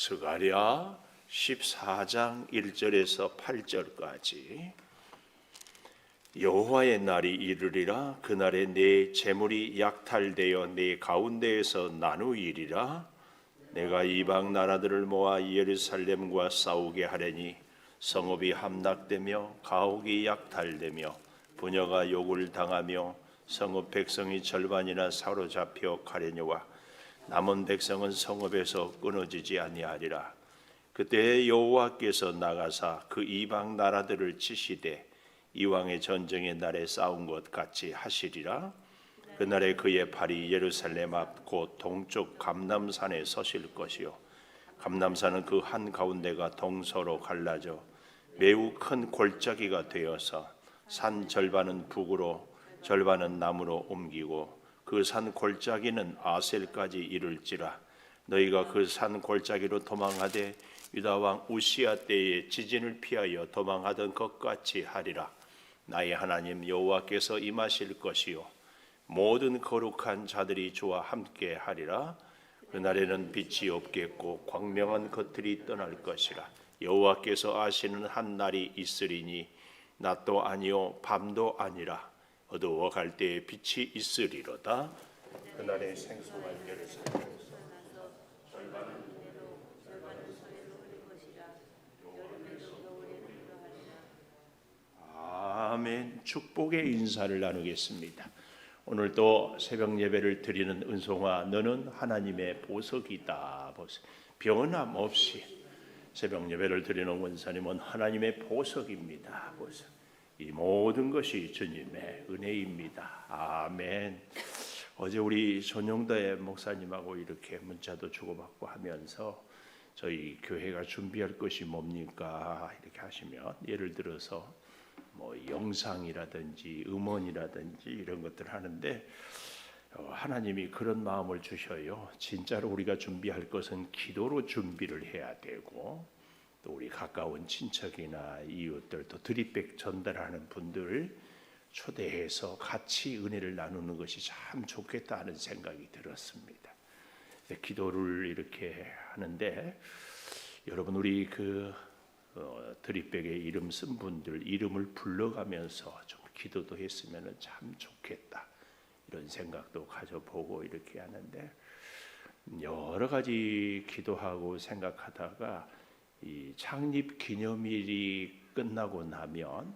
스가랴 14장 1절에서 8절까지 여호와의 날이 이르리라. 그날에 내 재물이 약탈되어 내 가운데에서 나누이리라. 내가 이방 나라들을 모아 예루살렘과 싸우게 하려니 성읍이 함락되며 가옥이 약탈되며 부녀가 욕을 당하며 성읍 백성이 절반이나 사로잡혀 가려니와 남은 백성은 성읍에서 끊어지지 아니하리라. 그때 여호와께서 나가사 그 이방 나라들을 치시되 이왕의 전쟁의 날에 싸운 것 같이 하시리라. 그날에 그의 팔이 예루살렘 앞 곧 동쪽 감람산에 서실 것이요 감람산은 그 한가운데가 동서로 갈라져 매우 큰 골짜기가 되어서 산 절반은 북으로 절반은 남으로 옮기고 그 산 골짜기는 아셀까지 이를지라. 너희가 그 산 골짜기로 도망하되 유다 왕 우시야 때에 지진을 피하여 도망하던 것 같이 하리라. 나의 하나님 여호와께서 임하실 것이요 모든 거룩한 자들이 주와 함께 하리라. 그날에는 빛이 없겠고 광명한 것들이 떠날 것이라. 여호와께서 아시는 한 날이 있으리니 낮도 아니요 밤도 아니라 어두워 갈 때에 빛이 있으리로다. 그날에 생수가 예루살렘에서 절반은 동해로 절반은 서해로 흐를 것이라. 여름에도 겨울에도 그러하리라. 아멘. 축복의 인사를 나누겠습니다. 오늘 또 새벽 예배를 드리는 은송아, 너는 하나님의 보석이다. 변함없이 새벽 예배를 드리는 원사님은 하나님의 보석입니다. 보석. 이 모든 것이 주님의 은혜입니다. 아멘. 어제 우리 손영대 목사님하고 이렇게 문자도 주고받고 하면서 저희 교회가 준비할 것이 뭡니까 이렇게 하시면 예를 들어서 뭐 영상이라든지 음원이라든지 이런 것들 하는데 하나님이 그런 마음을 주셔요. 진짜로 우리가 준비할 것은 기도로 준비를 해야 되고 또 우리 가까운 친척이나 이웃들 또 드립백 전달하는 분들 초대해서 같이 은혜를 나누는 것이 참 좋겠다 하는 생각이 들었습니다. 기도를 이렇게 하는데 여러분 우리 드립백에 이름 쓴 분들 이름을 불러가면서 좀 기도도 했으면 참 좋겠다 이런 생각도 가져보고 이렇게 하는데 여러 가지 기도하고 생각하다가 이 창립 기념일이 끝나고 나면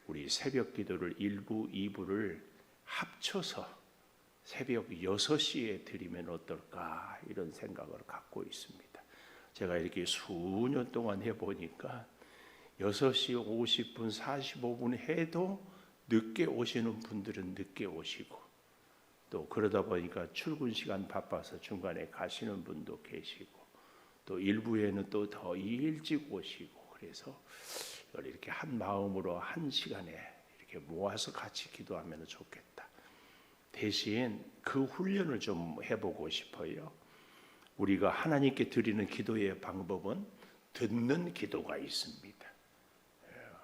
우리 새벽 기도를 1부, 2부를 합쳐서 새벽 6시에 드리면 어떨까 이런 생각을 갖고 있습니다. 제가 이렇게 수년 동안 해보니까 6시 50분, 45분 해도 늦게 오시는 분들은 늦게 오시고 또 그러다 보니까 출근 시간 바빠서 중간에 가시는 분도 계시고 또 일부에는 또 더 일찍 오시고 그래서 이렇게 한 마음으로 한 시간에 이렇게 모아서 같이 기도하면 좋겠다. 대신 그 훈련을 좀 해보고 싶어요. 우리가 하나님께 드리는 기도의 방법은 듣는 기도가 있습니다.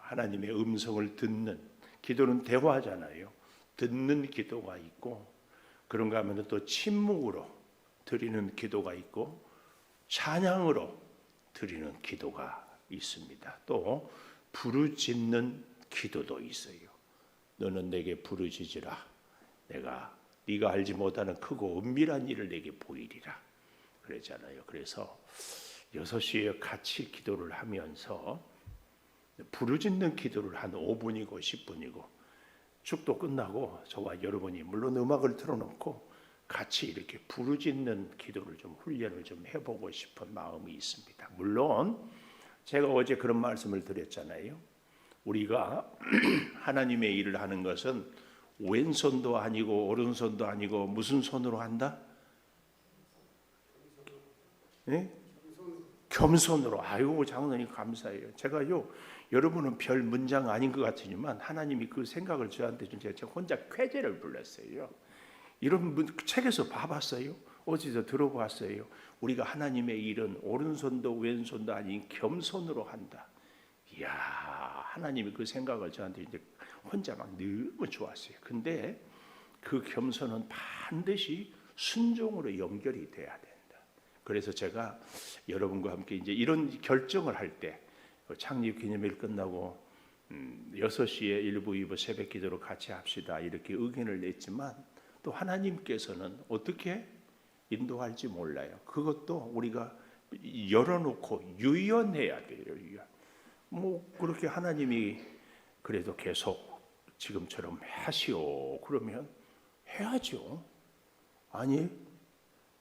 하나님의 음성을 듣는 기도는 대화잖아요. 듣는 기도가 있고 그런가 하면 또 침묵으로 드리는 기도가 있고 찬양으로 드리는 기도가 있습니다. 또 부르짖는 기도도 있어요. 너는 내게 부르짖으라. 내가 네가 알지 못하는 크고 은밀한 일을 내게 보이리라. 그랬잖아요. 그래서 6시에 같이 기도를 하면서 부르짖는 기도를 한 5분이고 10분이고 축도 끝나고 저와 여러분이 물론 음악을 틀어놓고 같이 이렇게 부르짖는 기도를 좀 훈련을 좀 해보고 싶은 마음이 있습니다. 물론 제가 어제 그런 말씀을 드렸잖아요. 우리가 하나님의 일을 하는 것은 왼손도 아니고 오른손도 아니고 무슨 손으로 한다? 네? 겸손으로. 아유 장로님 감사해요. 제가요 여러분은 별 문장 아닌 것 같지만 하나님이 그 생각을 저한테 준 제가 혼자 쾌재를 불렀어요. 이런 분 책에서 봐봤어요? 어디서 들어봤어요? 우리가 하나님의 일은 오른손도 왼손도 아닌 겸손으로 한다. 이야, 하나님이 그 생각을 저한테 이제 혼자 막 너무 좋았어요. 근데 그 겸손은 반드시 순종으로 연결이 돼야 된다. 그래서 제가 여러분과 함께 이제 이런 결정을 할 때 창립 기념일 끝나고 6시에 1부 2부 새벽 기도로 같이 합시다 이렇게 의견을 냈지만 또 하나님께서는 어떻게 인도할지 몰라요. 그것도 우리가 열어놓고 유연해야 돼요. 뭐 그렇게 하나님이 그래도 계속 지금처럼 하시오 그러면 해야죠. 아니,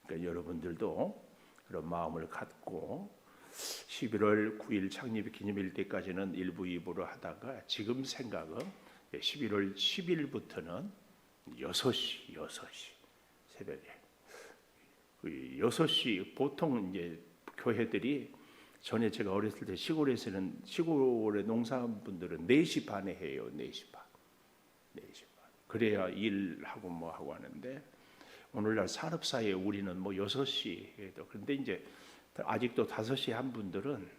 그러니까 여러분들도 그런 마음을 갖고 11월 9일 창립 기념일 때까지는 1부 2부로 하다가 지금 생각은 11월 10일부터는 6시 새벽에 6시 보통 이제 교회들이 전에 제가 어렸을 때 시골의 농사분들은 4시 반에 해요. 4시 반. 그래야 일하고 뭐 하고 하는데 오늘날 산업사회에 우리는 뭐 6시 해도 그런데 이제 아직도 5시 한 분들은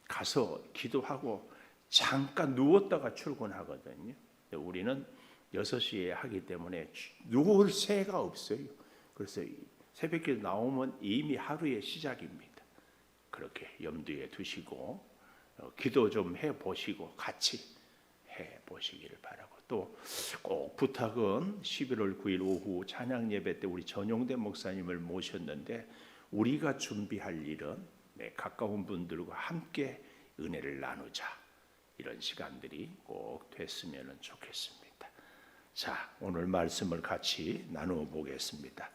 가서 기도하고 잠깐 누웠다가 출근하거든요. 우리는 6시에 하기 때문에 누울 새가 없어요. 그래서 새벽기도 나오면 이미 하루의 시작입니다. 그렇게 염두에 두시고 기도 좀 해보시고 같이 해보시기를 바라고 또 꼭 부탁은 11월 9일 오후 찬양 예배 때 우리 전용대 목사님을 모셨는데 우리가 준비할 일은 가까운 분들과 함께 은혜를 나누자 이런 시간들이 꼭 됐으면 좋겠습니다. 자, 오늘 말씀을 같이 나누어 보겠습니다.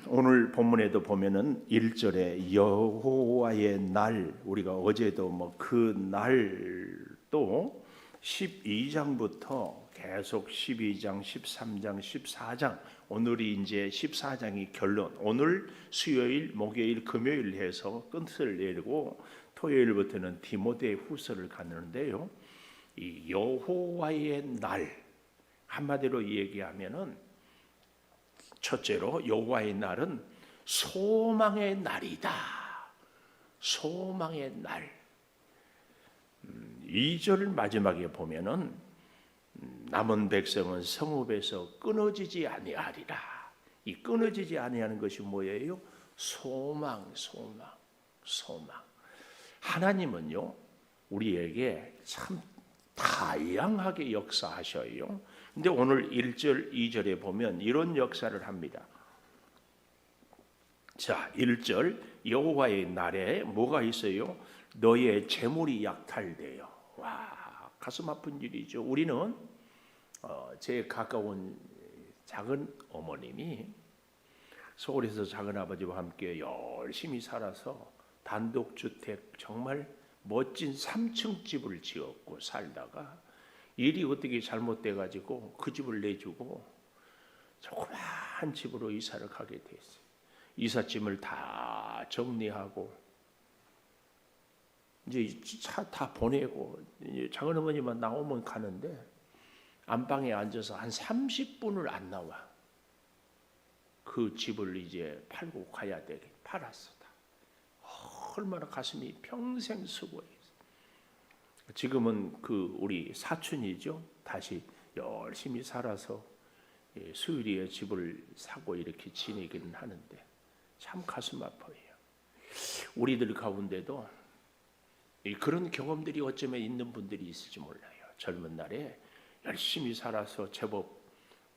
오늘 본문에도 보면은 1절에 여호와의 날 우리가 어제도 뭐 그 날도 12장부터 계속 12장, 13장, 14장 오늘이 이제 14장이 결론 오늘 수요일, 목요일, 금요일 해서 끝을 내리고 토요일부터는 디모데 후서를 가는데요. 이 여호와의 날 한마디로 얘기하면은 첫째로 여호와의 날은 소망의 날이다. 소망의 날. 2절 마지막에 보면은 남은 백성은 성읍에서 끊어지지 아니하리라. 이 끊어지지 아니하는 것이 뭐예요? 소망. 하나님은요 우리에게 참 다양하게 역사하셔요. 근데 오늘 1절, 2절에 보면 이런 역사를 합니다. 자, 1절 여호와의 날에 뭐가 있어요? 너의 재물이 약탈돼요. 와, 가슴 아픈 일이죠. 우리는 제 가까운 작은 어머님이 서울에서 작은 아버지와 함께 열심히 살아서 단독주택 정말 멋진 3층 집을 지었고 살다가 일이 어떻게 잘못돼 가지고 그 집을 내주고 조그마한 집으로 이사를 가게 됐어요. 이삿짐을 다 정리하고 이제 차 다 보내고 이제 작은 어머니만 나오면 가는데 안방에 앉아서 한 30분을 안 나와. 그 집을 이제 팔고 가야 되게 팔았어. 얼마나 가슴이 평생 수고했어. 지금은 그 우리 사촌이죠. 다시 열심히 살아서 수유리에 집을 사고 이렇게 지내기는 하는데 참 가슴 아파요. 우리들 가운데도 그런 경험들이 어쩌면 있는 분들이 있을지 몰라요. 젊은 날에 열심히 살아서 제법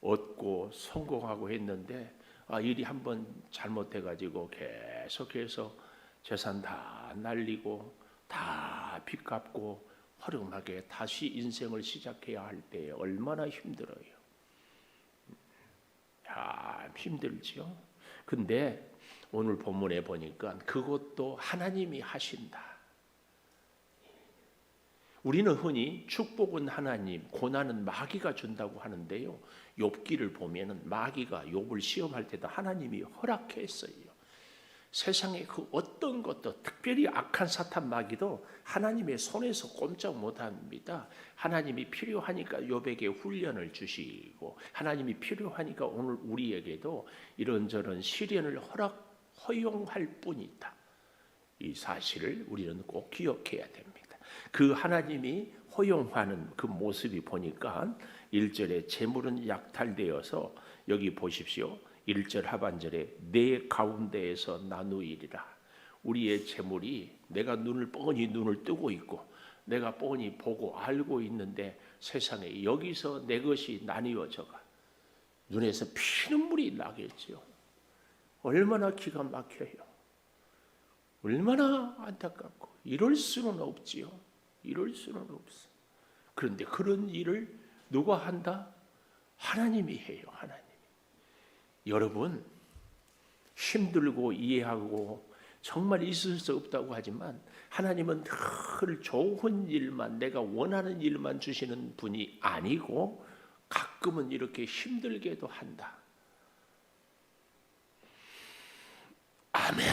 얻고 성공하고 했는데 일이 한번 잘못돼가지고 계속해서 재산 다 날리고 다 빚 갚고 허름하게 다시 인생을 시작해야 할 때 얼마나 힘들어요. 참 힘들죠. 근데 오늘 본문에 보니까 그것도 하나님이 하신다. 우리는 흔히 축복은 하나님, 고난은 마귀가 준다고 하는데요. 욥기를 보면은 마귀가 욥을 시험할 때도 하나님이 허락했어요. 세상에 그 어떤 것도 특별히 악한 사탄 마귀도 하나님의 손에서 꼼짝 못합니다. 하나님이 필요하니까 욥에게 훈련을 주시고 하나님이 필요하니까 오늘 우리에게도 이런저런 시련을 허용할 뿐이다. 이 사실을 우리는 꼭 기억해야 됩니다. 그 하나님이 허용하는 그 모습이 보니까 1절에 재물은 약탈되어서 여기 보십시오. 1절 하반절에 내 가운데에서 나누이리라. 우리의 재물이 내가 뻔히 눈을 뜨고 있고 내가 뻔히 보고 알고 있는데 세상에 여기서 내 것이 나뉘어져가 눈에서 피눈물이 나겠지요. 얼마나 기가 막혀요. 얼마나 안타깝고 이럴 수는 없지요. 이럴 수는 없어. 그런데 그런 일을 누가 한다? 하나님이 해요. 하나님이. 여러분 힘들고 이해하고 정말 있을 수 없다고 하지만 하나님은 늘 좋은 일만 내가 원하는 일만 주시는 분이 아니고 가끔은 이렇게 힘들게도 한다. 아멘.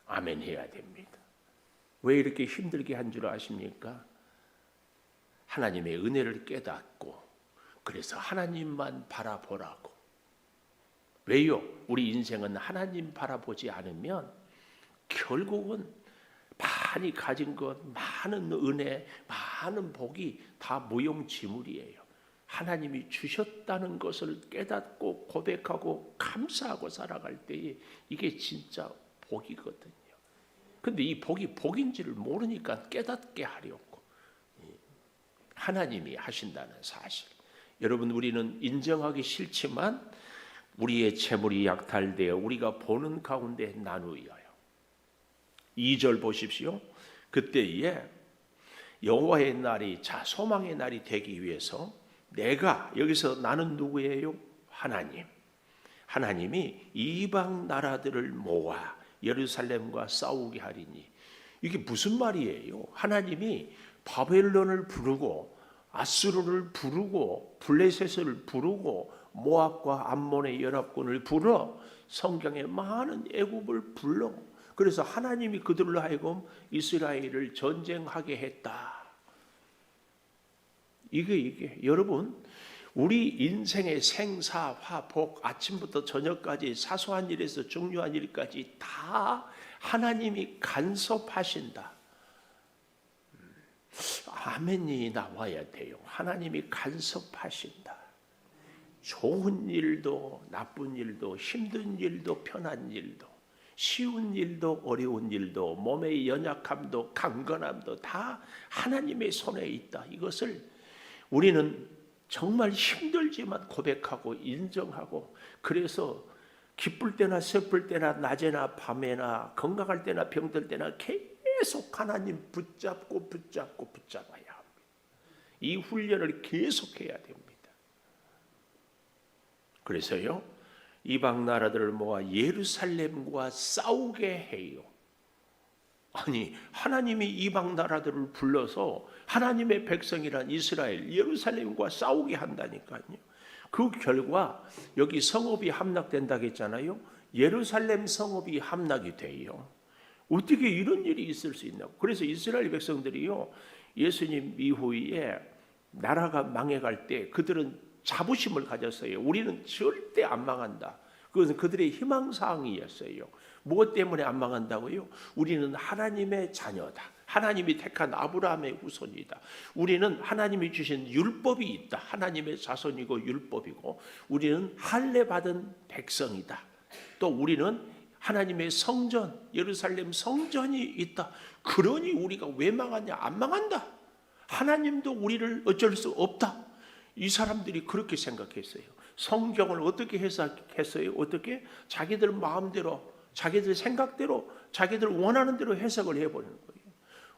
아멘 해야 됩니다. 왜 이렇게 힘들게 한 줄 아십니까? 하나님의 은혜를 깨닫고 그래서 하나님만 바라보라고. 왜요? 우리 인생은 하나님 바라보지 않으면 결국은 많이 가진 것, 많은 은혜, 많은 복이 다 무용지물이에요. 하나님이 주셨다는 것을 깨닫고 고백하고 감사하고 살아갈 때에 이게 진짜 복이거든요. 근데 이 복이 복인지를 모르니까 깨닫게 하려고 하나님이 하신다는 사실. 여러분 우리는 인정하기 싫지만 우리의 재물이 약탈되어 우리가 보는 가운데 나누어요. 2절 보십시오. 그때에 여호와의 날이 소망의 날이 되기 위해서 내가 여기서 나는 누구예요? 하나님. 하나님이 이방 나라들을 모아 예루살렘과 싸우게 하리니 이게 무슨 말이에요? 하나님이 바벨론을 부르고 아수르를 부르고 블레셋을 부르고 모압과 암몬의 연합군을 불러 성경에 많은 애굽을 불러 그래서 하나님이 그들로 하여금 이스라엘을 전쟁하게 했다. 이게 여러분 우리 인생의 생사 화복 아침부터 저녁까지 사소한 일에서 중요한 일까지 다 하나님이 간섭하신다. 아멘이 나와야 돼요. 하나님이 간섭하신다. 좋은 일도 나쁜 일도 힘든 일도 편한 일도 쉬운 일도 어려운 일도 몸의 연약함도 강건함도 다 하나님의 손에 있다. 이것을 우리는 정말 힘들지만 고백하고 인정하고 그래서 기쁠 때나 슬플 때나 낮에나 밤에나 건강할 때나 병들 때나 계속 하나님 붙잡아야 합니다. 이 훈련을 계속해야 됩니다. 그래서요 이방 나라들을 모아 예루살렘과 싸우게 해요. 아니 하나님이 이방 나라들을 불러서 하나님의 백성이란 이스라엘 예루살렘과 싸우게 한다니까요. 그 결과 여기 성읍이 함락된다고 했잖아요. 예루살렘 성읍이 함락이 돼요. 어떻게 이런 일이 있을 수 있냐고. 그래서 이스라엘 백성들이요 예수님 이후에 나라가 망해갈 때 그들은 자부심을 가졌어요. 우리는 절대 안 망한다. 그것은 그들의 희망사항이었어요. 무엇 때문에 안 망한다고요? 우리는 하나님의 자녀다. 하나님이 택한 아브라함의 후손이다. 우리는 하나님이 주신 율법이 있다. 하나님의 자손이고 율법이고 우리는 할례 받은 백성이다. 또 우리는 하나님의 성전, 예루살렘 성전이 있다. 그러니 우리가 왜 망하냐? 안 망한다. 하나님도 우리를 어쩔 수 없다. 이 사람들이 그렇게 생각했어요. 성경을 어떻게 해석했어요? 어떻게? 자기들 마음대로, 자기들 생각대로, 자기들 원하는 대로 해석을 해버리는 거예요.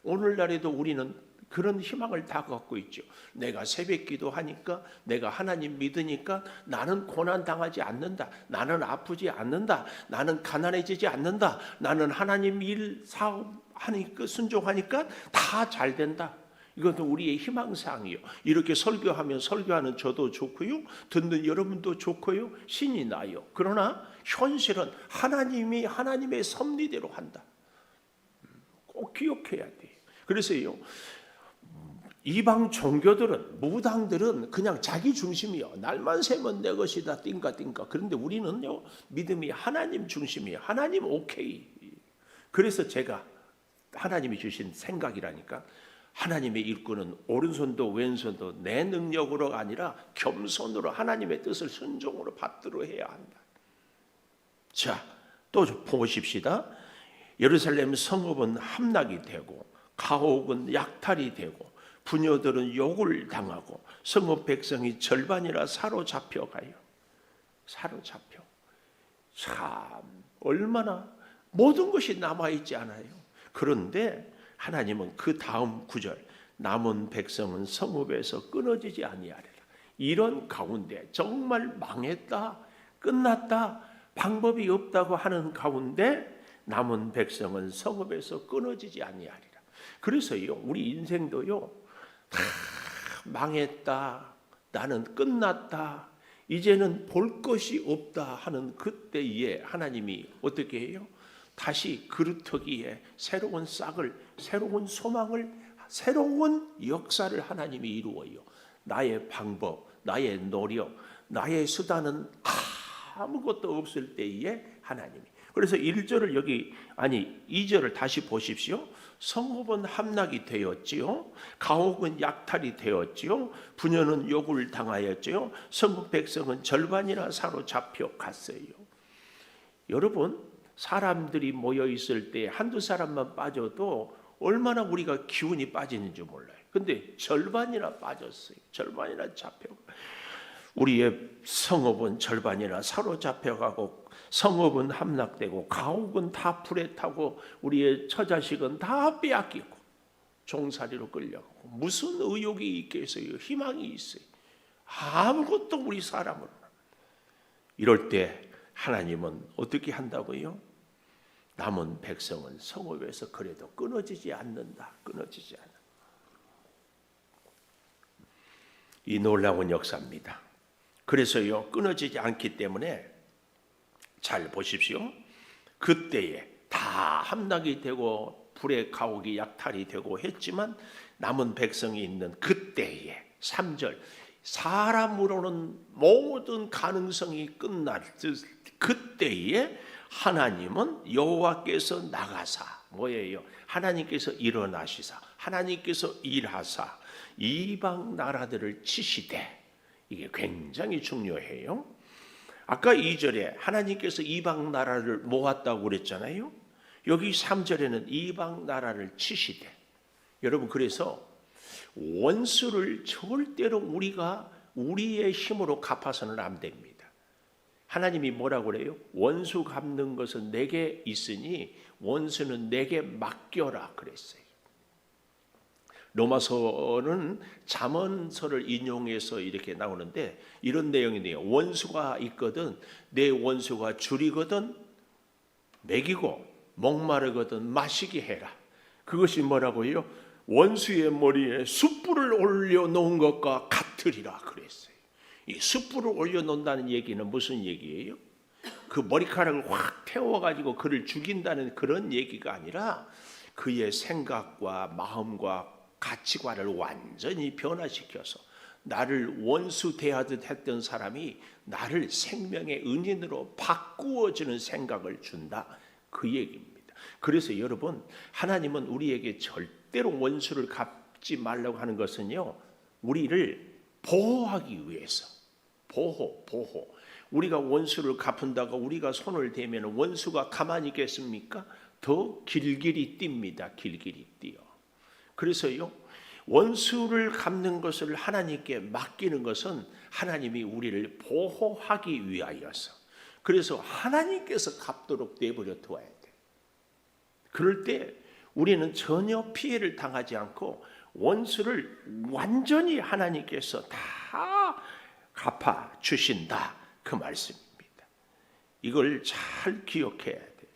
오늘날에도 우리는 그런 희망을 다 갖고 있죠. 내가 새벽 기도하니까, 내가 하나님 믿으니까 나는 고난당하지 않는다. 나는 아프지 않는다. 나는 가난해지지 않는다. 나는 하나님 일 사업하니까 순종하니까 다 잘 된다. 이것도 우리의 희망사항이요. 이렇게 설교하면 설교하는 저도 좋고요. 듣는 여러분도 좋고요. 신이 나요. 그러나 현실은 하나님이 하나님의 섭리대로 한다. 꼭 기억해야 돼요. 그래서요. 이방 종교들은 무당들은 그냥 자기 중심이요. 날만 새면 내 것이다. 띵까. 그런데 우리는요. 믿음이 하나님 중심이에요. 하나님 오케이. 그래서 제가 하나님이 주신 생각이라니까 하나님의 일꾼은 오른손도 왼손도 내 능력으로 아니라 겸손으로 하나님의 뜻을 순종으로 받들어 해야 한다. 자, 또 보십시다. 예루살렘 성읍은 함락이 되고 가옥은 약탈이 되고 부녀들은 욕을 당하고 성읍 백성이 절반이나 사로잡혀가요. 사로잡혀. 참 얼마나 모든 것이 남아있지 않아요. 그런데 하나님은 그 다음 구절, 남은 백성은 성읍에서 끊어지지 아니하리라. 이런 가운데 정말 망했다, 끝났다, 방법이 없다고 하는 가운데 남은 백성은 성읍에서 끊어지지 아니하리라. 그래서요, 우리 인생도요, 망했다, 나는 끝났다, 이제는 볼 것이 없다 하는 그때에 하나님이 어떻게 해요? 다시 그루터기에 새로운 싹을, 새로운 소망을, 새로운 역사를 하나님이 이루어요. 나의 방법, 나의 노력, 나의 수단은 아무것도 없을 때에 하나님이. 그래서 1절을 여기, 아니 2절을 다시 보십시오. 성읍은 함락이 되었지요. 가옥은 약탈이 되었지요. 부녀는 욕을 당하였지요. 성읍 백성은 절반이나 사로잡혀 갔어요. 여러분, 사람들이 모여 있을 때 한두 사람만 빠져도 얼마나 우리가 기운이 빠지는지 몰라요. 근데 절반이나 빠졌어요. 절반이나 잡혀. 우리의 성읍은 절반이나 사로잡혀가고 성읍은 함락되고 가옥은 다 불에 타고 우리의 처자식은 다 빼앗기고 종살이로 끌려가고 무슨 의욕이 있겠어요? 희망이 있어요? 아무것도 우리 사람은. 이럴 때 하나님은 어떻게 한다고요? 남은 백성은 성읍에서 그래도 끊어지지 않는다. 끊어지지 않아. 이 놀라운 역사입니다. 그래서요, 끊어지지 않기 때문에 잘 보십시오. 그때에 다 함락이 되고 불의 가옥이 약탈이 되고 했지만 남은 백성이 있는 그때에 3절, 사람으로는 모든 가능성이 끝날 그때에 하나님은 여호와께서 나가사, 뭐예요? 하나님께서 일어나시사, 하나님께서 일하사 이방 나라들을 치시되, 이게 굉장히 중요해요. 아까 2절에 하나님께서 이방 나라를 모았다고 그랬잖아요. 여기 3절에는 이방 나라를 치시되. 여러분, 그래서 원수를 절대로 우리가 우리의 힘으로 갚아서는 안 됩니다. 하나님이 뭐라고 그래요? 원수 갚는 것은 내게 있으니 원수는 내게 맡겨라 그랬어요. 로마서는 잠언서를 인용해서 이렇게 나오는데 이런 내용이네요. 원수가 있거든 내 원수가 줄이거든 먹이고 목마르거든 마시게 해라. 그것이 뭐라고요? 원수의 머리에 숯불을 올려놓은 것과 같으리라 그랬어요. 이 숯불을 올려놓는다는 얘기는 무슨 얘기예요? 그 머리카락을 확 태워가지고 그를 죽인다는 그런 얘기가 아니라 그의 생각과 마음과 가치관을 완전히 변화시켜서 나를 원수 대하듯 했던 사람이 나를 생명의 은인으로 바꾸어주는 생각을 준다. 그 얘기입니다. 그래서 여러분, 하나님은 우리에게 절대로 원수를 갚지 말라고 하는 것은요, 우리를 보호하기 위해서. 보호. 우리가 원수를 갚은다고 우리가 손을 대면 원수가 가만히 있겠습니까? 더 길길이 뜁니다. 길길이 뛰어. 그래서요, 원수를 갚는 것을 하나님께 맡기는 것은 하나님이 우리를 보호하기 위하여서. 그래서 하나님께서 갚도록 내버려 두어야 돼. 그럴 때 우리는 전혀 피해를 당하지 않고 원수를 완전히 하나님께서 다 갚아 주신다. 그 말씀입니다. 이걸 잘 기억해야 돼.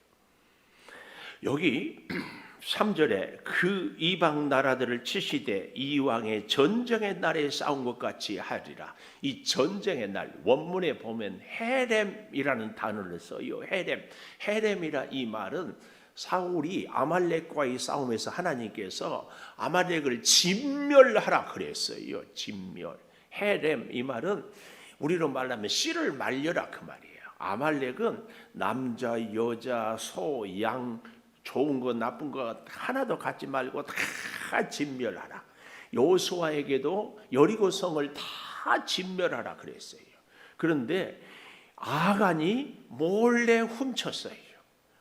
여기 3절에 그 이방 나라들을 치시되 이왕의 전쟁의 날에 싸운 것 같이 하리라. 이 전쟁의 날, 원문에 보면 헤렘이라는 단어를 써요. 헤렘이라 이 말은 사울이 아말렉과의 싸움에서 하나님께서 아말렉을 진멸하라 그랬어요. 진멸. 헤렘 이 말은 우리로 말하면 씨를 말려라 그 말이에요. 아말렉은 남자, 여자, 소, 양, 좋은 거 나쁜 거 하나도 갖지 말고 다 진멸하라. 여호수아에게도 여리고성을 다 진멸하라 그랬어요. 그런데 아간이 몰래 훔쳤어요.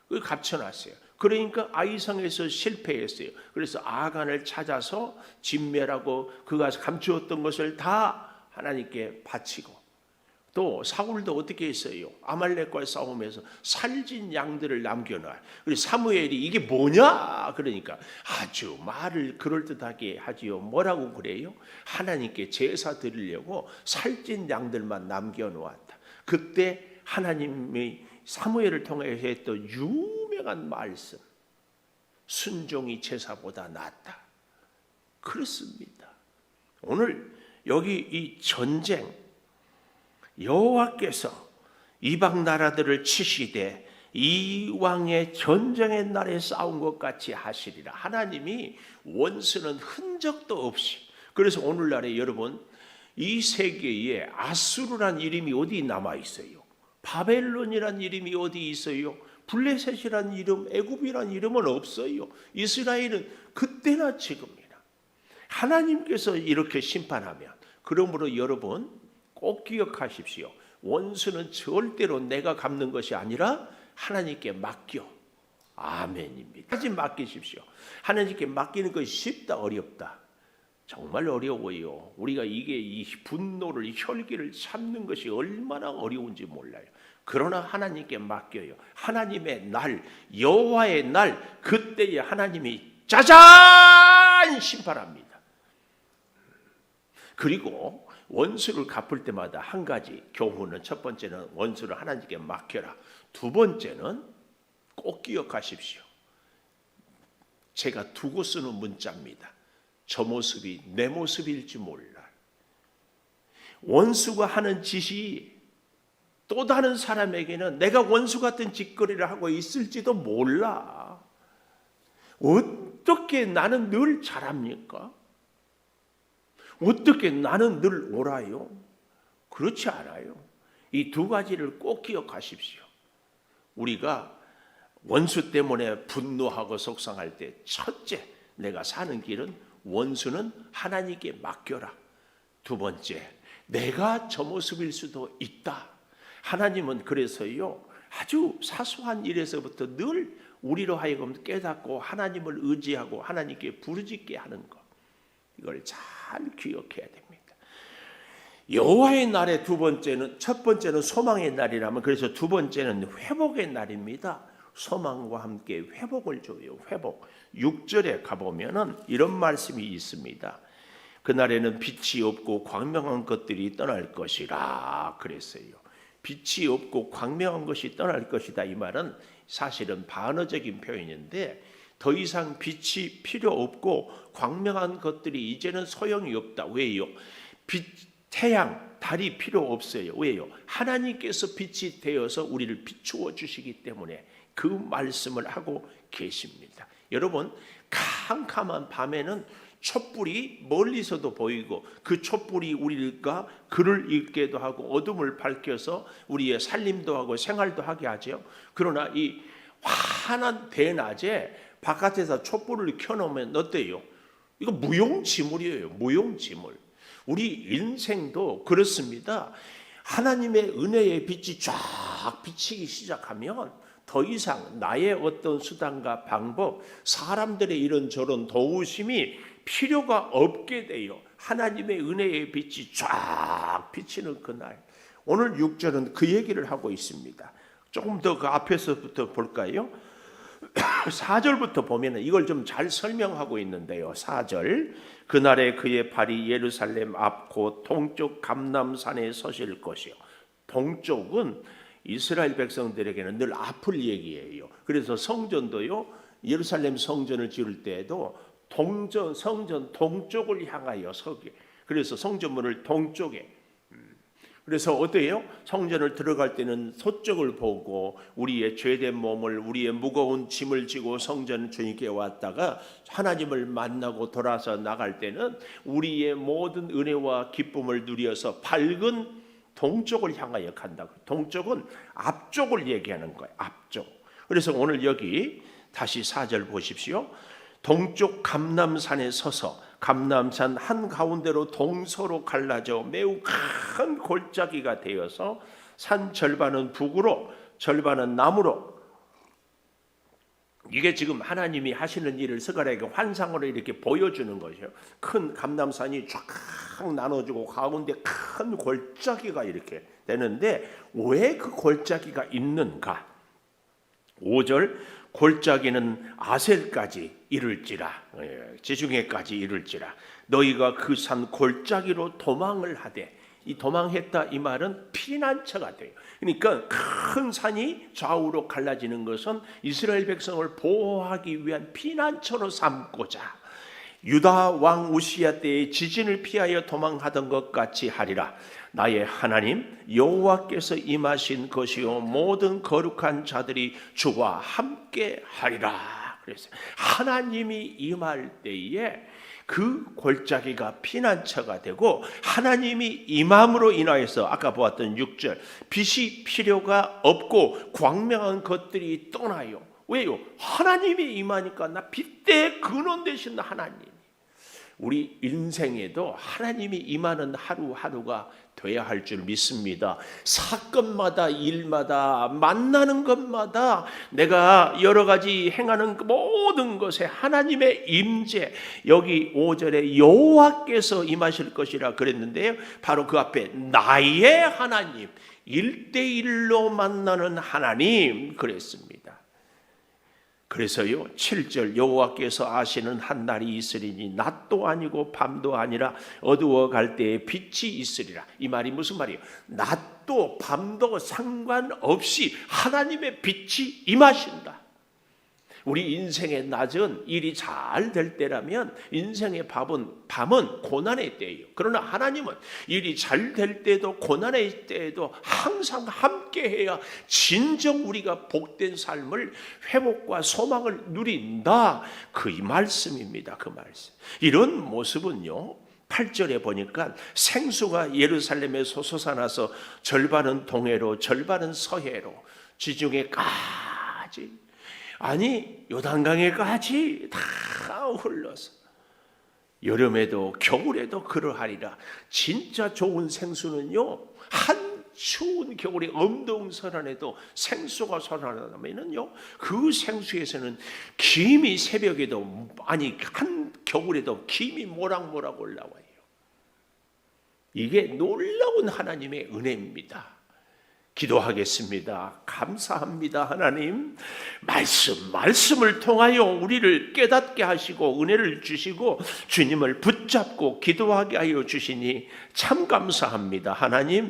그걸 감춰놨어요. 그러니까 아이성에서 실패했어요. 그래서 아간을 찾아서 진멸하고 그가 감추었던 것을 다 하나님께 바치고, 또 사울도 어떻게 했어요? 아말렉과 싸우면서 살진 양들을 남겨놔. 그래서 사무엘이 이게 뭐냐? 그러니까 아주 말을 그럴듯하게 하지요. 뭐라고 그래요? 하나님께 제사 드리려고 살찐 양들만 남겨놓았다. 그때 하나님이 사무엘을 통해서 했던 유명한 말씀, 순종이 제사보다 낫다. 그렇습니다. 오늘 여기 이 전쟁, 여호와께서 이방 나라들을 치시되 이 왕의 전쟁의 날에 싸운 것 같이 하시리라. 하나님이 원수는 흔적도 없이. 그래서 오늘날에 여러분, 이 세계에 아수르란 이름이 어디 남아 있어요? 바벨론이란 이름이 어디 있어요? 블레셋이란 이름, 애굽이란 이름은 없어요. 이스라엘은 그때나 지금이나 하나님께서 이렇게 심판하면, 그러므로 여러분 꼭 기억하십시오. 원수는 절대로 내가 갚는 것이 아니라 하나님께 맡겨. 아멘입니다. 하지 맡기십시오. 하나님께 맡기는 것이 쉽다 어렵다? 정말 어려워요. 우리가 이 분노를, 혈기를 참는 것이 얼마나 어려운지 몰라요. 그러나 하나님께 맡겨요. 하나님의 날, 여호와의 날, 그때에 하나님이 짜잔 심판합니다. 그리고 원수를 갚을 때마다 한 가지 교훈은, 첫 번째는 원수를 하나님께 맡겨라. 두 번째는 꼭 기억하십시오. 제가 두고 쓰는 문자입니다. 저 모습이 내 모습일지 몰라. 원수가 하는 짓이 또 다른 사람에게는 내가 원수 같은 짓거리를 하고 있을지도 몰라. 어떻게 나는 늘 잘합니까? 어떻게 나는 늘 옳아요? 그렇지 않아요. 이 두 가지를 꼭 기억하십시오. 우리가 원수 때문에 분노하고 속상할 때 첫째, 내가 사는 길은 원수는 하나님께 맡겨라. 두 번째, 내가 저 모습일 수도 있다. 하나님은 그래서요, 아주 사소한 일에서부터 늘 우리로 하여금 깨닫고 하나님을 의지하고 하나님께 부르짖게 하는 것, 이걸 잘 기억해야 됩니다. 여호와의 날의 두 번째는, 첫 번째는 소망의 날이라면, 그래서 두 번째는 회복의 날입니다. 소망과 함께 회복을 줘요. 회복. 6절에 가보면은 이런 말씀이 있습니다. 그날에는 빛이 없고 광명한 것들이 떠날 것이라 그랬어요. 빛이 없고 광명한 것이 떠날 것이다. 이 말은 사실은 반어적인 표현인데, 더 이상 빛이 필요 없고 광명한 것들이 이제는 소용이 없다. 왜요? 태양, 달이 필요 없어요. 왜요? 하나님께서 빛이 되어서 우리를 비추어 주시기 때문에 그 말씀을 하고 계십니다. 여러분, 캄캄한 밤에는 촛불이 멀리서도 보이고 그 촛불이 우리가 글을 읽게도 하고 어둠을 밝혀서 우리의 살림도 하고 생활도 하게 하죠. 그러나 이 환한 대낮에 바깥에서 촛불을 켜놓으면 어때요? 이거 무용지물이에요. 무용지물. 우리 인생도 그렇습니다. 하나님의 은혜의 빛이 쫙 비치기 시작하면 더 이상 나의 어떤 수단과 방법, 사람들의 이런저런 도우심이 필요가 없게 돼요. 하나님의 은혜의 빛이 쫙 비치는 그날. 오늘 6절은 그 얘기를 하고 있습니다. 조금 더 그 앞에서부터 볼까요? 4절부터 보면 이걸 좀 잘 설명하고 있는데요. 4절, 그날에 그의 발이 예루살렘 앞 곧 동쪽 감람산에 서실 것이요. 동쪽은 이스라엘 백성들에게는 늘 앞을 얘기해요. 그래서 성전도요, 예루살렘 성전을 지을 때에도 성전 동쪽을 향하여 서게. 그래서 성전문을 동쪽에. 그래서 어때요? 성전을 들어갈 때는 서쪽을 보고 우리의 죄된 몸을, 우리의 무거운 짐을 지고 성전 주님께 왔다가 하나님을 만나고 돌아서 나갈 때는 우리의 모든 은혜와 기쁨을 누려서 밝은 동쪽을 향하여 간다. 동쪽은 앞쪽을 얘기하는 거예요. 앞쪽. 그래서 오늘 여기 다시 4절 보십시오. 동쪽 감람산에 서서 감람산 한가운데로 동서로 갈라져 매우 큰 골짜기가 되어서 산 절반은 북으로 절반은 남으로, 이게 지금 하나님이 하시는 일을 스가랴에게 환상으로 이렇게 보여주는 것이에요. 큰 감람산이 쫙 나눠지고 가운데 큰 골짜기가 이렇게 되는데 왜 그 골짜기가 있는가? 5절, 골짜기는 아셀까지 이를지라, 지중해까지 이를지라. 너희가 그 산 골짜기로 도망을 하되, 이 도망했다 이 말은 피난처가 돼요. 그러니까 큰 산이 좌우로 갈라지는 것은 이스라엘 백성을 보호하기 위한 피난처로 삼고자 유다 왕 우시야 때에 지진을 피하여 도망하던 것 같이 하리라. 나의 하나님 여호와께서 임하신 것이요 모든 거룩한 자들이 주와 함께 하리라. 그래서 하나님이 임할 때에 그 골짜기가 피난처가 되고, 하나님이 임함으로 인하여서 아까 보았던 6절, 빛이 필요가 없고 광명한 것들이 떠나요. 왜요? 하나님이 임하니까. 나 빛대의 근원 되신 하나님. 우리 인생에도 하나님이 임하는 하루하루가 돼야 할 줄 믿습니다. 사건마다, 일마다, 만나는 것마다 내가 여러 가지 행하는 모든 것에 하나님의 임재, 여기 5절에 여호와께서 임하실 것이라 그랬는데요, 바로 그 앞에 나의 하나님, 1대1로 만나는 하나님 그랬습니다. 그래서요 7절, 여호와께서 아시는 한 날이 있으리니 낮도 아니고 밤도 아니라 어두워 갈 때에 빛이 있으리라. 이 말이 무슨 말이에요? 낮도 밤도 상관없이 하나님의 빛이 임하신다. 우리 인생의 낮은 일이 잘 될 때라면 인생의 밤은 고난의 때예요. 그러나 하나님은 일이 잘 될 때도 고난의 때에도 항상 함께해야 진정 우리가 복된 삶을, 회복과 소망을 누린다. 그 말씀입니다. 그 말씀. 이런 모습은요 8절에 보니까 생수가 예루살렘에서 솟아나서 절반은 동해로 절반은 서해로 지중해까지, 아니 요단강에까지 다 흘러서 여름에도 겨울에도 그러하리라. 진짜 좋은 생수는요 한 추운 겨울에 엄동설한에도 생수가 솟아나면은요 그 생수에서는 김이 새벽에도, 아니 한 겨울에도 김이 모락모락 올라와요. 이게 놀라운 하나님의 은혜입니다. 기도하겠습니다. 감사합니다. 하나님, 말씀을 통하여 우리를 깨닫게 하시고 은혜를 주시고 주님을 붙잡고 기도하게 하여 주시니 참 감사합니다. 하나님,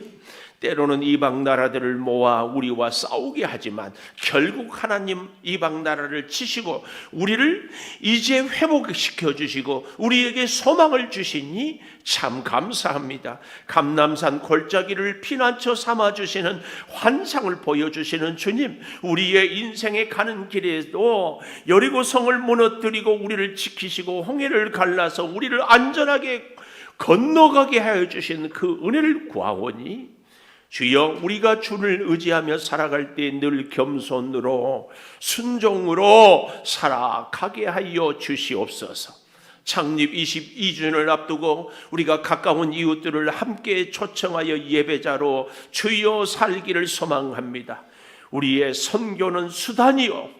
때로는 이방 나라들을 모아 우리와 싸우게 하지만 결국 하나님 이방 나라를 치시고 우리를 이제 회복시켜 주시고 우리에게 소망을 주시니 참 감사합니다. 감람산 골짜기를 피난처 삼아 주시는, 환상을 보여주시는 주님, 우리의 인생에 가는 길에도 여리고성을 무너뜨리고 우리를 지키시고 홍해를 갈라서 우리를 안전하게 건너가게 하여 주신 그 은혜를 구하오니 주여, 우리가 주를 의지하며 살아갈 때 늘 겸손으로 순종으로 살아가게 하여 주시옵소서. 창립 22주년을 앞두고 우리가 가까운 이웃들을 함께 초청하여 예배자로 주여 살기를 소망합니다. 우리의 선교는 수단이요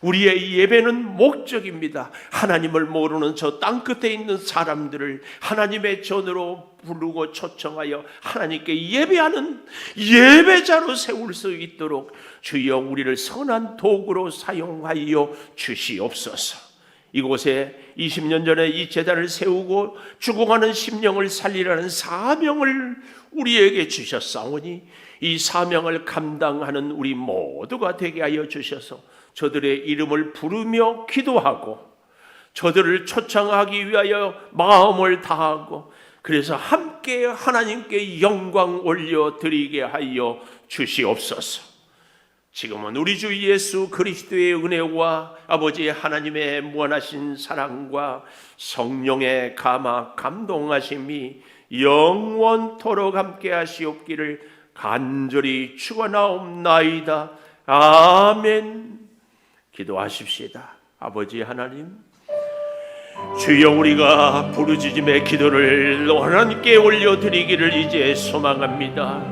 우리의 예배는 목적입니다. 하나님을 모르는 저 땅끝에 있는 사람들을 하나님의 전으로 부르고 초청하여 하나님께 예배하는 예배자로 세울 수 있도록 주여 우리를 선한 도구로 사용하여 주시옵소서. 이곳에 20년 전에 이 제단을 세우고 죽어가는 심령을 살리라는 사명을 우리에게 주셨사오니 이 사명을 감당하는 우리 모두가 되게 하여 주셔서 저들의 이름을 부르며 기도하고 저들을 초청하기 위하여 마음을 다하고 그래서 함께 하나님께 영광 올려드리게 하여 주시옵소서. 지금은 우리 주 예수 그리스도의 은혜와 아버지 하나님의 무한하신 사랑과 성령의 감화 감동하심이 영원토록 함께 하시옵기를 간절히 축원하옵나이다. 아멘. 기도하십시다. 아버지 하나님, 주여 우리가 부르짖음의 기도를 하나님께 올려드리기를 이제 소망합니다.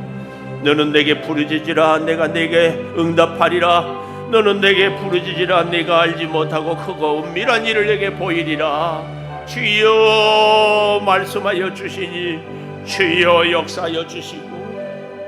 너는 내게 부르짖으라 내가 내게 응답하리라. 너는 내게 부르짖으라 내가 알지 못하고 크고 은밀한 일을 내게 보이리라. 주여 말씀하여 주시니 주여 역사하여 주시고